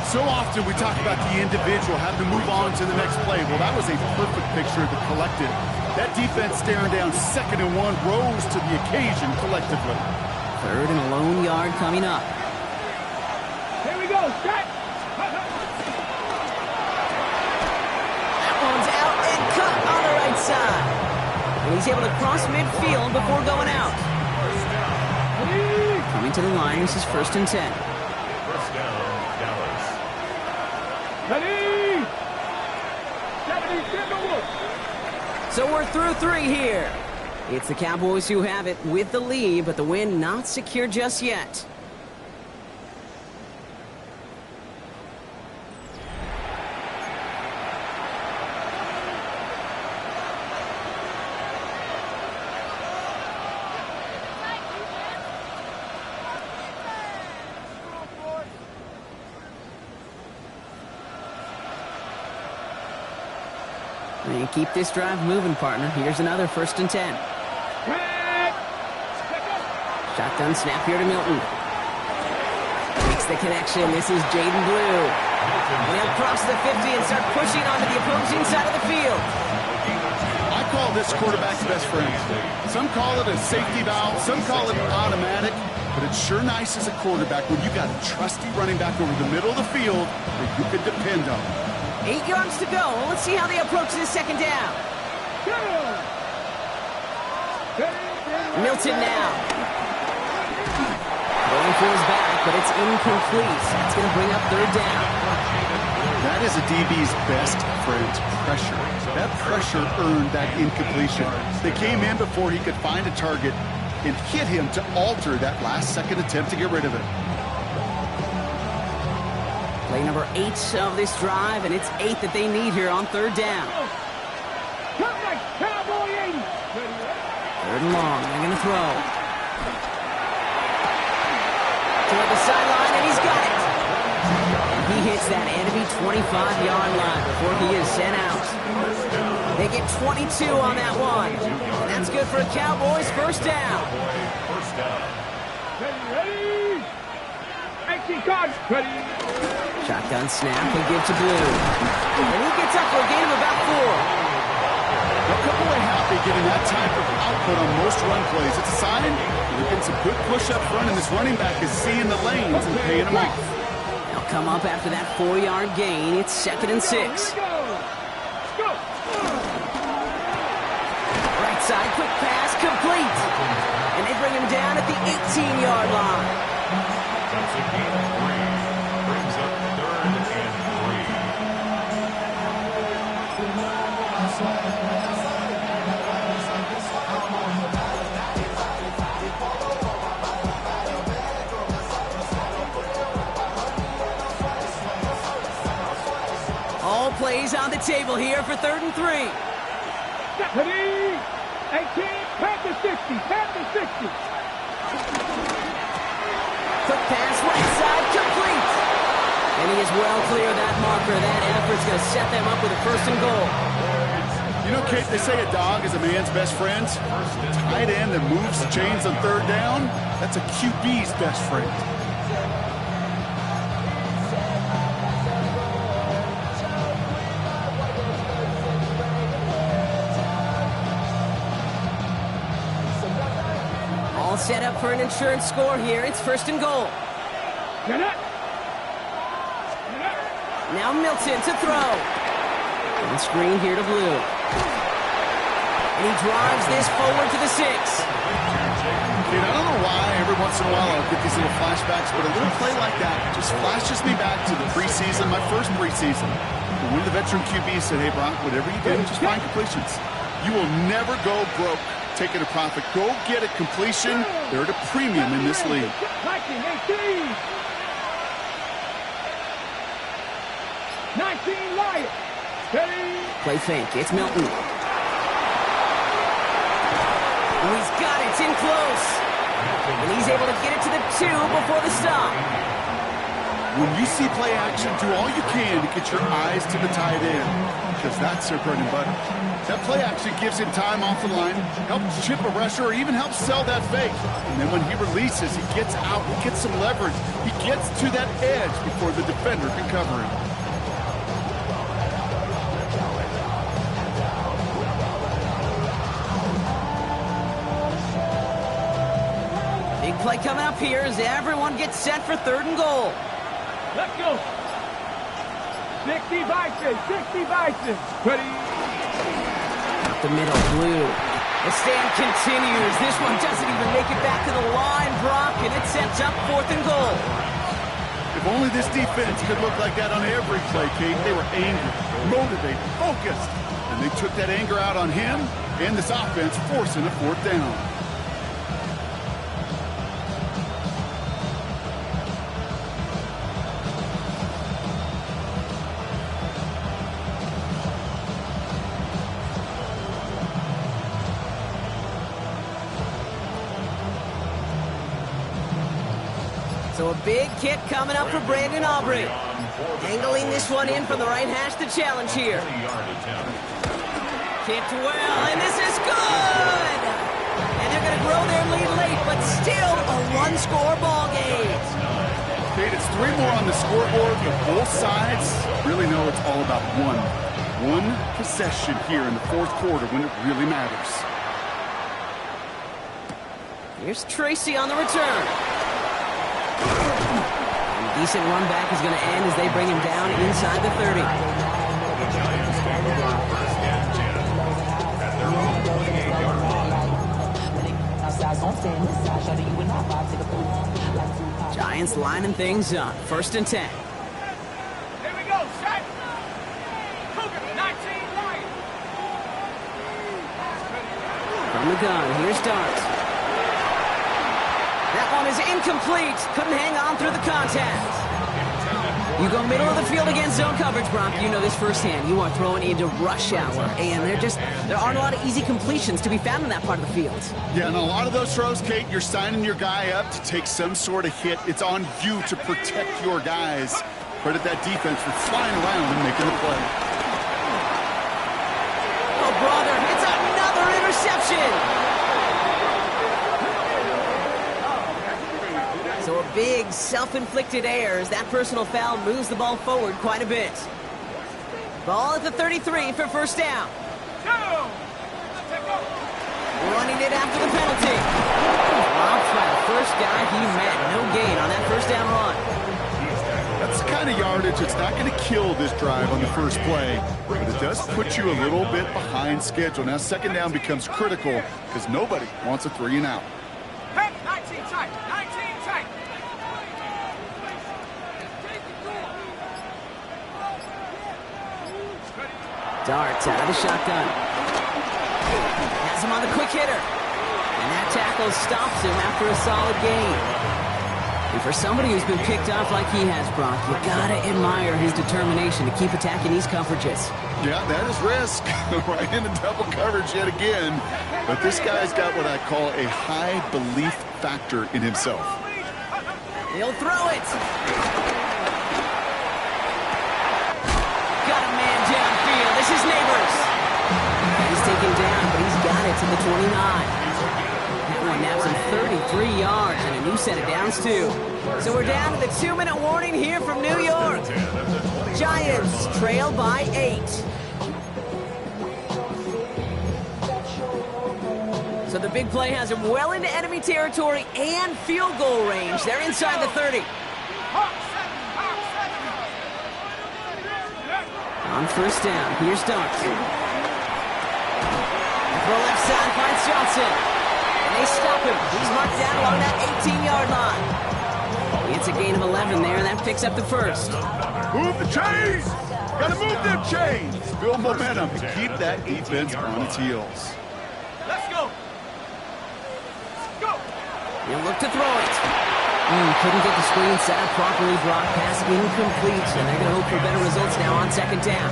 So often we talk about the individual having to move on to the next play. Well, that was a perfect picture of the collective. That defense staring down 2nd and 1 rose to the occasion collectively. Third and a lone yard coming up. Here we go. Set. That one's out and cut on the right side. And he's able to cross midfield before going out. Coming to the line, this is first and 10. First down, Dallas. Ready. 70, Timberwolves. So we're through 3 here. It's the Cowboys who have it with the lead, but the win not secure just yet. And keep this drive moving, partner. Here's another first and 10. Shotgun snap here to Milton. Makes the connection. This is Jaden Blue. And he'll cross the 50 and start pushing onto the opposing side of the field. I call this quarterback's best friend. Some call it a safety valve, some call it automatic, but it's sure nice as a quarterback when you got a trusty running back over the middle of the field that you can depend on. 8 yards to go. Well, let's see how they approach this second down. Milton now. Going for his back, but it's incomplete. That's going to bring up third down. That is a DB's best friend, pressure. That pressure earned that incompletion. They came in before he could find a target and hit him to alter that last-second attempt to get rid of it. Play number 8 of this drive, and it's 8 that they need here on third down. Cowboy 80. Third and long. They're going to throw. Toward the sideline, and he's got it. And he hits that enemy 25-yard line before he is sent out. They get 22 on that one. And that's good for a Cowboys first down. First down. Ready. 18 cards. Ready. Shotgun snap, he'll give to Blue. And he gets up for a gain of about 4. Well, Cowboy happy getting that type of output on most run plays. It's a sign they're getting some good push up front, and this running back is seeing the lanes and paying them off. They'll come up after that 4-yard gain. It's 2nd and 6. Right side, quick pass, complete. And they bring him down at the 18-yard line. That's a gain of 3. Brings up third and 3. All plays on the table here for 3rd and 3. Ready. 18, pass to 60, pass to 60. Quick pass, right side, complete. And he is well clear of that marker. That effort's going to set them up with a first and goal. You know, Kate, they say a dog is a man's best friend. A tight end that moves the chains on third down, that's a QB's best friend. All set up for an insurance score here. It's first and goal. Get up. Now Milton to throw. And screen here to Blue. And he drives this forward to the 6. Dude, I don't know why every once in a while I'll get these little flashbacks, but a little play like that just flashes me back to the preseason, my first preseason. When the veteran QB said, hey, Brock, whatever you do, just find completions. You will never go broke taking a profit. Go get a completion. They're at a premium in this league. 19 Lions. Play fake. It's Milton. Oh, he's got it. It's in close. And he's able to get it to the 2 before the stop. When you see play action, do all you can to get your eyes to the tight end, because that's their bread and butter. That play action gives him time off the line, helps chip a rusher, or even helps sell that fake. And then when he releases, he gets out, he gets some leverage. He gets to that edge before the defender can cover him. Big play coming up here as everyone gets set for 3rd and goal. Let's go. 60 Bison. 60 Bison. Ready. Up the middle, Blue. The stand continues. This one doesn't even make it back to the line, Brock, and it sets up 4th and goal. If only this defense could look like that on every play, Kate. They were angry, motivated, focused. And they took that anger out on him and this offense, forcing a 4th down. So a big kick coming up for Brandon Aubrey. Angling this one in from the right hash to challenge here. Kicked well, and this is good! And they're going to grow their lead late, but still a one-score ball game. Kate, it's 3 more on the scoreboard, but both sides really know it's all about one possession here in the 4th quarter when it really matters. Here's Tracy on the return. And a decent run back is going to end as they bring him down inside the 30. Giants lining things up. 1st and 10. Here we go. Set. Cougar. 19 Lions. From the gun, here's Dart. That one is incomplete. Couldn't hang on through the contact. You go middle of the field against zone coverage, Brock. You know this firsthand. You are throwing into rush hour, and there aren't a lot of easy completions to be found in that part of the field. Yeah, and a lot of those throws, Kate, you're signing your guy up to take some sort of hit. It's on you to protect your guys. Credit that defense for flying around and making the play. Oh, brother, it's another interception. So a big self-inflicted error as that personal foul moves the ball forward quite a bit. Ball at the 33 for 1st down. Running it after the penalty. Dropped by the first guy he met. No gain on that 1st down run. That's the kind of yardage that's not going to kill this drive on the first play, but it does put you a little bit behind schedule. Now 2nd down becomes critical because nobody wants a 3 and out. Hey, 19 tight. 19 tight. Darts out of the shotgun. Has him on the quick hitter. And that tackle stops him after a solid gain. And for somebody who's been picked off like he has, Brock, you gotta admire his determination to keep attacking these coverages. Yeah, that is risk. Right into double coverage yet again. But this guy's got what I call a high belief factor in himself. He'll throw it. Got a man downfield. This is Neighbors. He's taken down, but he's got it to the 29. That one naps him 33 yards and a new set of downs, too. So we're down to the 2-minute warning here from New York. Giants trail by 8. So the big play has him well into enemy territory and field goal range. They're inside the 30. On 1st down, here's Dart. Throw left side finds Johnson. And they stop him. He's marked down along that 18-yard line. It's a gain of 11 there. That picks up the first. Move the chains! Gotta move them chains! Build momentum to keep that defense on its heels. Let's go. Go. He'll look to throw it. Couldn't get the screen set up properly. Brock pass incomplete. And they're going to hope for better results now on second down.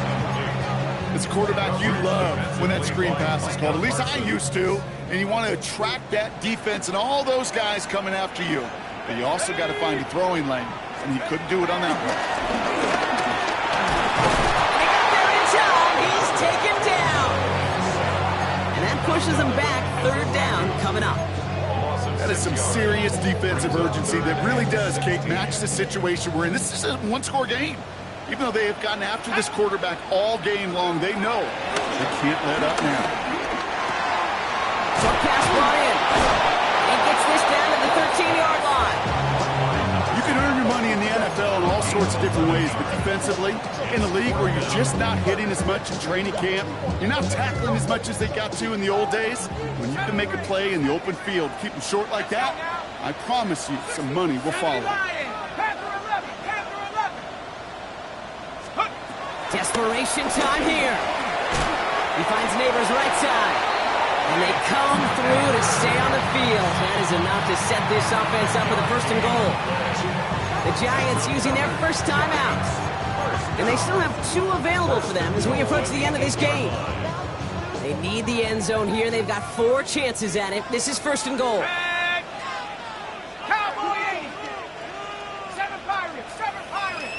As a quarterback, you love when that screen pass is called. At least I used to. And you want to attract that defense and all those guys coming after you. But you also got to find a throwing lane. And he couldn't do it on that one. He's taken down. And that pushes him back. Third down coming up. That is some serious defensive urgency that really does, Kate, match the situation we're in. This is a one-score game. Even though they have gotten after this quarterback all game long, they know they can't let up now. Short pass brought in. He gets this down to the 13-yard line. You can earn your money in the NFL in all sorts of different ways, but defensively, in a league where you're just not hitting as much in training camp, you're not tackling as much as they got to in the old days, when you can make a play in the open field, keep them short like that, I promise you some money will follow. Desperation time here. He finds Neighbors right side. And they come through to stay on the field. That is enough to set this offense up with a first and goal. The Giants using their first timeout. And they still have 2 available for them as we approach the end of this game. They need the end zone here. They've got 4 chances at it. This is first and goal. Cowboy 7 Pirates, 7 Pirates.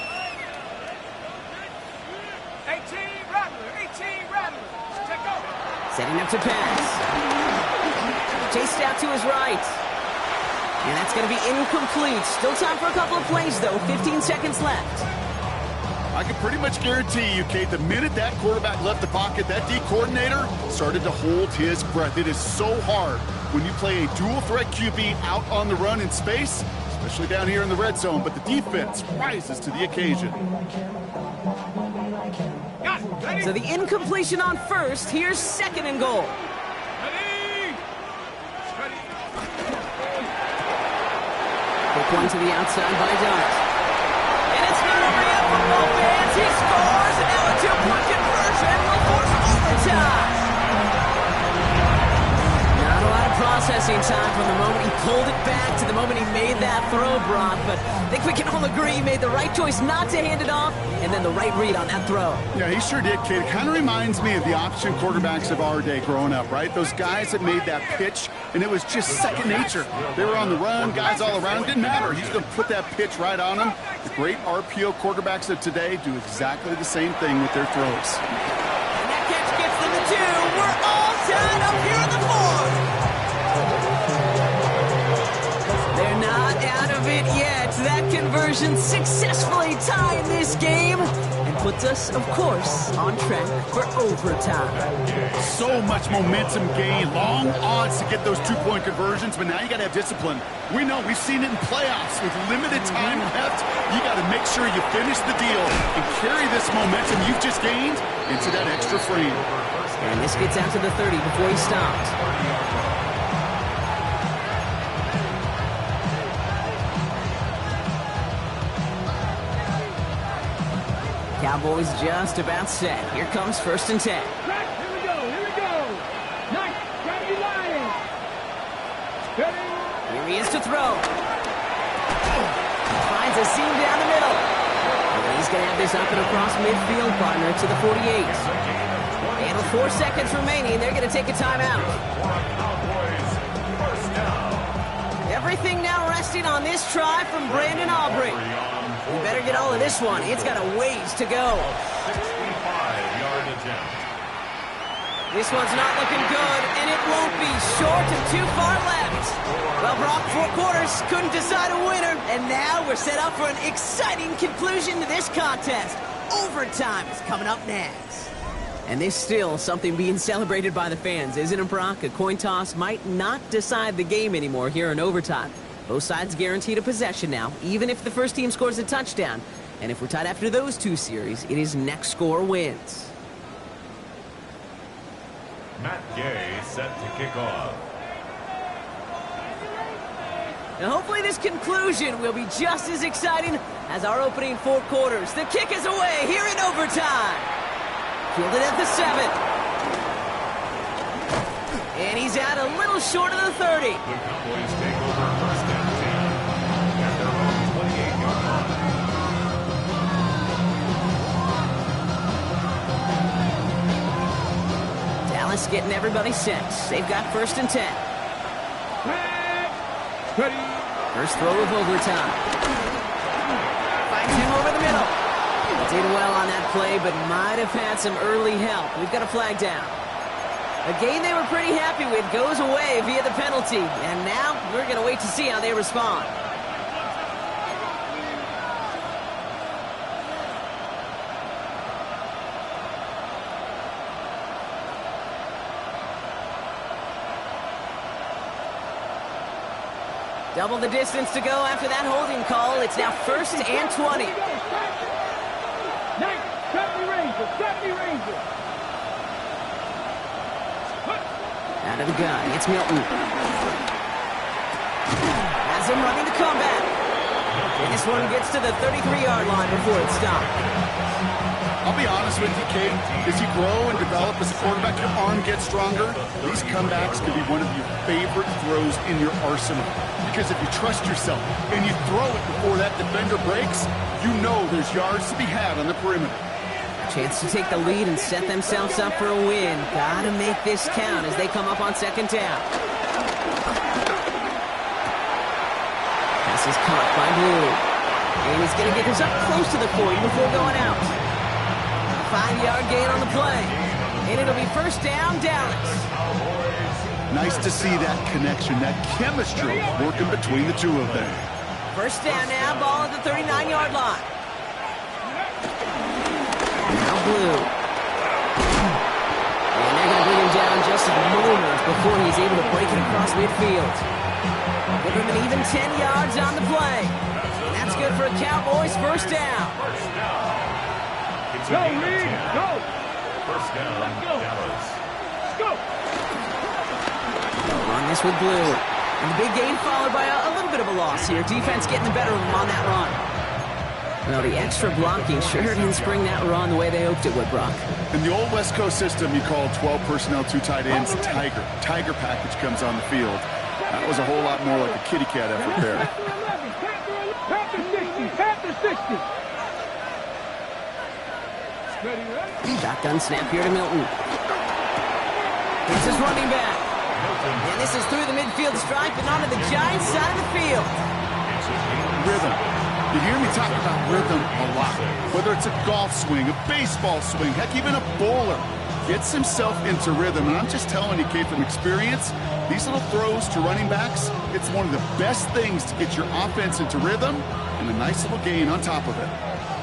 18 Rattler, 18 Rattler. Check go. Setting up to pass. Chased out to his right. And that's going to be incomplete. Still time for a couple of plays, though. 15 seconds left. I can pretty much guarantee you, Kate, the minute that quarterback left the pocket, that D coordinator started to hold his breath. It is so hard when you play a dual-threat QB out on the run in space, especially down here in the red zone, but the defense rises to the occasion. So the incompletion on first. Here's second and goal. Quick one to the outside by Dart. And it's memory up for both fans. He scores, and now a 2-point conversion will force overtime. Not a lot of processing time from the moment he pulled it back to the moment he made that throw, Brock. But I think we can all agree he made the right choice not to hand it off, and then the right read on that throw. Yeah, he sure did, kid. It kind of reminds me of the option quarterbacks of our day growing up, right? Those guys that made that pitch, and it was just second nature. They were on the run, guys all around. It didn't matter. He's going to put that pitch right on them. The great RPO quarterbacks of today do exactly the same thing with their throws. And that catch gets them the 2. We're all tied up here in the 4th. They're not out of it yet. That conversion successfully tied this game and puts us, of course, on track for overtime. So much momentum gain, long odds to get those 2-point conversions, but now you got to have discipline. We know, we've seen it in playoffs with limited time left. You got to make sure you finish the deal and carry this momentum you've just gained into that extra frame. And this gets out to the 30 before he stopped. Cowboys just about set. Here comes first and 10. Here we go, here we go. Nice, grab your line. Ready? Here he is to throw. Finds a seam down the middle. And he's going to have this up and across midfield, partner, to the 48. And with 4 seconds remaining, they're going to take a timeout. Everything now resting on this try from Brandon Aubrey. We better get all of this one. It's got a ways to go. 65-yard attempt. This one's not looking good, and it won't be. Short and too far left. Well, Brock, 4 quarters couldn't decide a winner, and now we're set up for an exciting conclusion to this contest. Overtime is coming up next. And there's still something being celebrated by the fans, isn't it, Brock? A coin toss might not decide the game anymore here in overtime. Both sides guaranteed a possession now, even if the first team scores a touchdown. And if we're tied after those 2 series, it is next score wins. Matt Gay set to kick off. Now hopefully this conclusion will be just as exciting as our opening 4 quarters. The kick is away here in overtime. Fielded at the 7. And he's out a little short of the 30. The Cowboys take over first and 10 at their own 28-yard line. Dallas getting everybody set. They've got first and 10. First throw of overtime. Finds him over the middle. Did well on that play, but might have had some early help. We've got a flag down. A game they were pretty happy with goes away via the penalty. And now we're going to wait to see how they respond. Double the distance to go after that holding call. It's now first and 20. 70 Rangers. Out of the gun, it's Milton. Has him running the comeback. And this one gets to the 33-yard line before it's stopped. I'll be honest with you, Kate. As you grow and develop as a quarterback, your arm gets stronger. These comebacks can be one of your favorite throws in your arsenal. Because if you trust yourself and you throw it before that defender breaks, you know there's yards to be had on the perimeter. Chance to take the lead and set themselves up for a win. Gotta make this count as they come up on second down. Pass is caught by Blue. And he's gonna get this up close to the 40 before going out. 5-yard gain on the play. And it'll be first down, Dallas. Nice to see that connection, that chemistry working between the two of them. First down now, ball at the 39-yard line. Now Blue. And they're going to bring him down just a moment before he's able to break it across midfield. Give him an even 10 yards on the play. And that's good for a Cowboys first down. It's a gain of 10. Go! First down, Dallas. Go! They'll run this with Blue. And the big gain followed by a little bit of a loss here. Defense getting the better of them on that run. Well, the extra blocking sure didn't spring that run the way they hoped it would, Brock. In the old West Coast system, you call 12 personnel, 2 tight ends, Tiger. Tiger package comes on the field. That was a whole lot more like a kitty cat effort there. Panther 60. Shotgun snap here to Milton. Here's his running back. And this is through the midfield stripe and onto the Giants side of the field. Rhythm. You hear me talk about rhythm a lot. Whether it's a golf swing, a baseball swing, heck, even a bowler gets himself into rhythm. And I'm just telling you, Kate, from experience, these little throws to running backs, it's one of the best things to get your offense into rhythm and a nice little gain on top of it.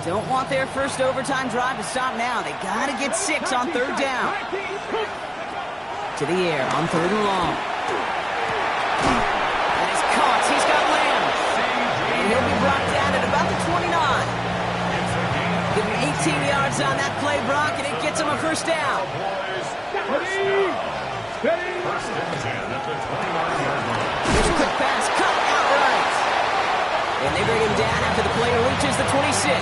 Don't want their first overtime drive to stop now. They got to get 6 on third down. To the air on third and long. And it's caught. He's got Lamb. And he'll be brought down at about the 29. Give him 18 yards on that play, Brock, and it gets him a first down. First and 10 at the 29-yard line. Here's a quick pass. Cut outright. And they bring him down after the play reaches the 26.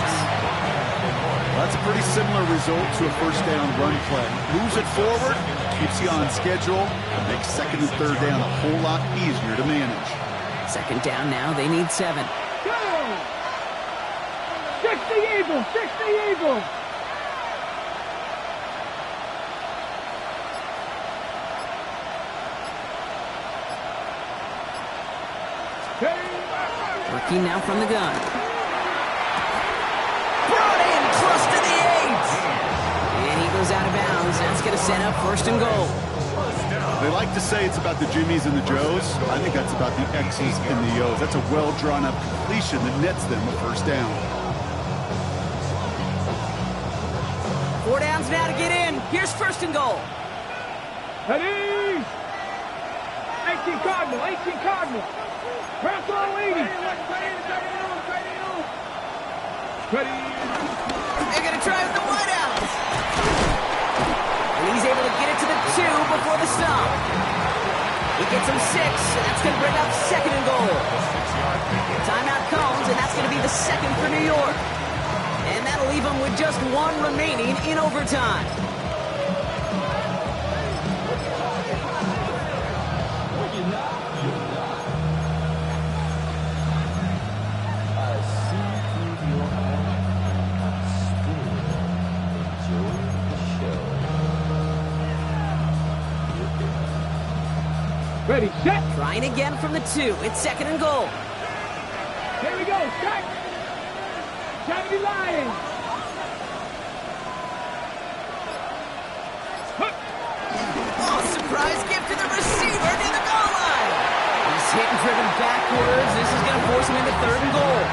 Well, that's a pretty similar result to a first down run play. Moves it forward, keeps you on schedule, and makes second and third down a whole lot easier to manage. Second down now. They need 7. Go! 60 Eagles! 60 Eagles! Working now from the gun. Brought in close to the 8. And he goes out of bounds. That's going to set up first and goal. They like to say it's about the Jimmies and the Joes. I think that's about the X's and the O's. That's a well-drawn-up completion that nets them a first down. 4 downs now to get in. Here's first and goal. Ready? 18 Cardinal, 18 Cardinal. Press on 80. Ready? They're going to try with the wideout. And he's able to get it to the 2 before He gets him 6, and that's going to bring up 2nd and goal. Timeout comes, and that's going to be the 2nd for New York. And that'll leave them with just 1 remaining in overtime. Ready, set. Trying again from the 2. It's 2nd and goal. Here we go, set. Johnny Lions. Oh, surprise gift to the receiver near the goal line. He's hit and driven backwards. This is going to force him into 3rd and goal.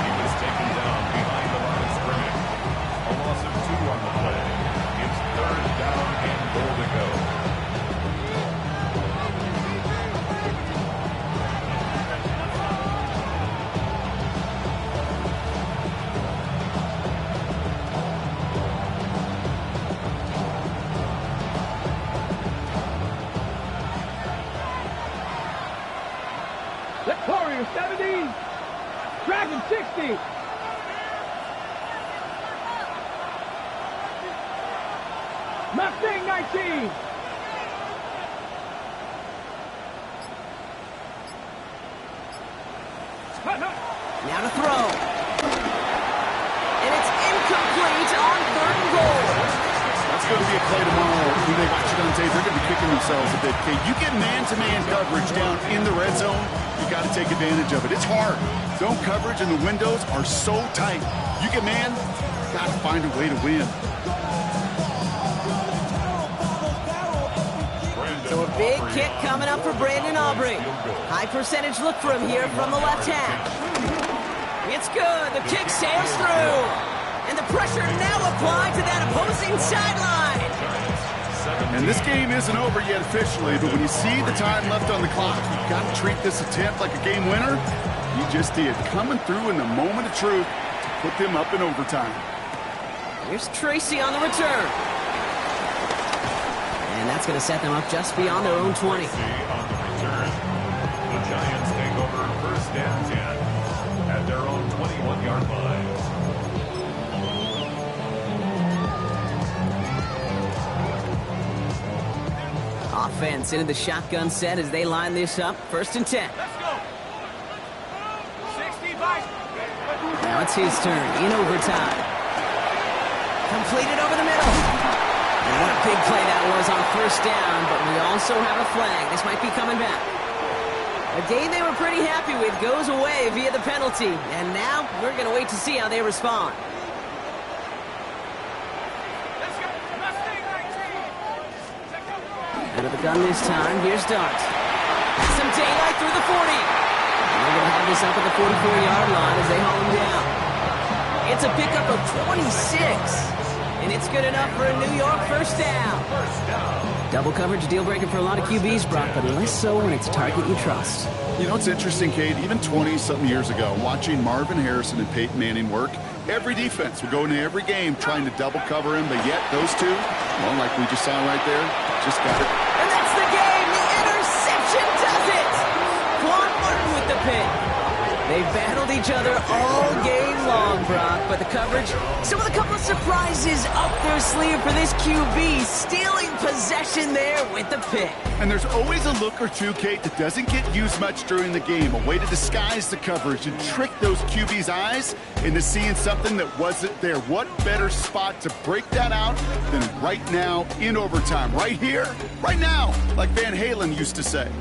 He was taken down behind the line of scrimmage. A loss of 2 on the play. It's 3rd down and goal to go. Warrior 70. Dragon 60. Mustang 19. Now to throw. And it's incomplete on 3rd and goal. That's going to be a play tomorrow. When they watch it on tape, they're going to be kicking themselves a bit. Okay, you get man-to-man coverage down in the red zone, you got to take advantage of it. It's hard. Zone coverage and the windows are so tight. You get man, got to find a way to win. So a big kick coming up for Brandon Aubrey. High percentage look for him here from the left hash. It's good. The kick sails through. And the pressure now applied to that opposing sideline. And this game isn't over yet officially, but when you see the time left on the clock, you've got to treat this attempt like a game winner. You just did. Coming through in the moment of truth to put them up in overtime. Here's Tracy on the return. And that's going to set them up just beyond their own 20. On the return, the Giants take over 1st and 10 at their own 21-yard line. Offense into the shotgun set as they line this up. 1st and 10. Let's go. 65. Now it's his turn in overtime. Completed over the middle. And what a big play that was on 1st down, but we also have a flag. This might be coming back. A game they were pretty happy with goes away via the penalty. And now we're going to wait to see how they respond. Let's go. Mustang 19. Out of the gun this time, here's Dart. Some daylight through the 40. And they're going to have this up at the 44-yard line as they haul him down. It's a pickup of 26. And it's good enough for a New York 1st down. Double coverage deal breaker for a lot of QBs, Brock, but less so when it's a target you trust. You know, it's interesting, Kate, even 20-something years ago, watching Marvin Harrison and Peyton Manning work, every defense would go into every game trying to double cover him, but yet those two, well, like we just saw right there, just got it. And that's the game. The interception does it. Quan Martin with the pick. They battled each other all game long, Brock, but the coverage, so with a couple of surprises up their sleeve for this QB, stealing possession there with the pick. And there's always a look or two, Kate, that doesn't get used much during the game, a way to disguise the coverage and trick those QB's eyes into seeing something that wasn't there. What better spot to break that out than right now in overtime? Right here, right now, like Van Halen used to say.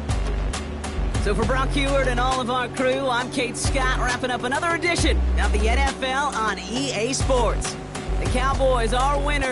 So for Brock Heward and all of our crew, I'm Kate Scott, wrapping up another edition of the NFL on EA Sports. The Cowboys are winners.